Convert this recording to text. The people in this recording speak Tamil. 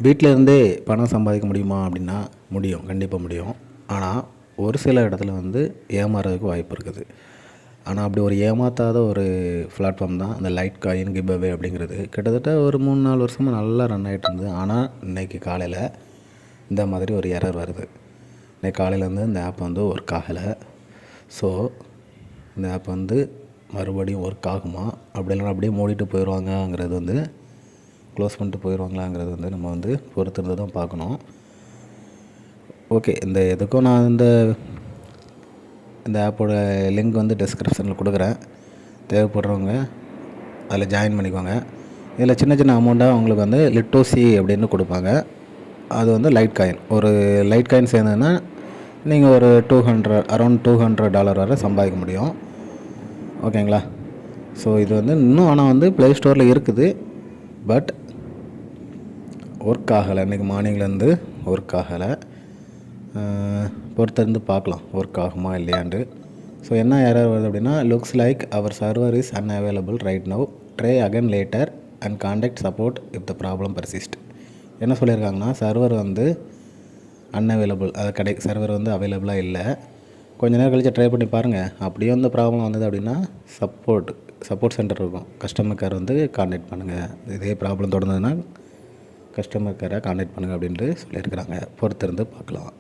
வீட்டில் இருந்தே பணம் சம்பாதிக்க முடியுமா அப்படின்னா முடியும், கண்டிப்பாக முடியும். ஆனால் ஒரு சில இடத்துல வந்து ஏமாறதுக்கு வாய்ப்பு இருக்குது. ஆனால் அப்படி ஒரு ஏமாற்றாத ஒரு பிளாட்ஃபார்ம் தான் அந்த லைட் காயின் கிவ் அவே அப்படிங்கிறது. கிட்டத்தட்ட ஒரு 3-4 வருஷமாக நல்லா ரன் ஆகிட்டு இருந்தது. ஆனால் இன்றைக்கி காலையில் இந்த மாதிரி ஒரு எரர் வருது. இன்றைக்கி காலையிலேருந்து இந்த ஆப் வந்து ஒர்க் ஆகலை. ஸோ இந்த ஆப் வந்து மறுபடியும் ஒர்க் ஆகுமா, அப்படி இல்லைனா அப்படியே மூடிட்டு போயிடுவாங்கங்கிறது வந்து, க்ளோஸ் பண்ணிட்டு போயிடுவாங்களாங்கிறது வந்து நம்ம வந்து பொறுத்திருந்து தான் பார்க்கணும். ஓகே, இந்த எதுக்கும் நான் இந்த ஆப்போட லிங்க் வந்து டிஸ்கிரிப்ஷனில் கொடுக்குறேன். தேவைப்படுறவங்க அதில் ஜாயின் பண்ணிக்கோங்க. இதில் சின்ன சின்ன அமௌண்ட்டாக அவங்களுக்கு வந்து லிட்டோசி அப்படின்னு கொடுப்பாங்க. அது வந்து லைட் காயின். ஒரு லைட் காயின் சேர்ந்ததுன்னா நீங்கள் ஒரு அரௌண்ட் $200 வரை சம்பாதிக்க முடியும். ஓகேங்களா? ஸோ இது வந்து இன்னும் ஆனால் வந்து ப்ளே ஸ்டோரில் இருக்குது. பட் ஒர்க் ஆகலை. இன்றைக்கி மார்னிங்லேருந்து ஒர்க் ஆகலை. பொறுத்திருந்து பார்க்கலாம் ஒர்க் ஆகுமா இல்லையாண்டு. ஸோ என்ன எரர் வருது அப்படின்னா, looks like our server is unavailable right now, try again later and contact support if the problem persist. என்ன சொல்லியிருக்காங்கன்னா, சர்வர் வந்து அன்அவைலபிள், அது சர்வர் வந்து அவைலபிளாக இல்லை. கொஞ்ச நேரம் கழித்து ட்ரை பண்ணி பாருங்கள். அப்படியே வந்து ப்ராப்ளம் வந்தது அப்படின்னா சப்போர்ட் சென்டர் இருக்கும், கஸ்டமர் கேர் வந்து கான்டாக்ட் பண்ணுங்கள். இதே ப்ராப்ளம் தொடர்ந்ததுன்னா கஸ்டமர் கேரை கான்டாக்ட் பண்ணுங்கள் அப்படின்ட்டு சொல்லியிருக்கிறாங்க. பொறுத்திருந்து பார்க்கலாம்.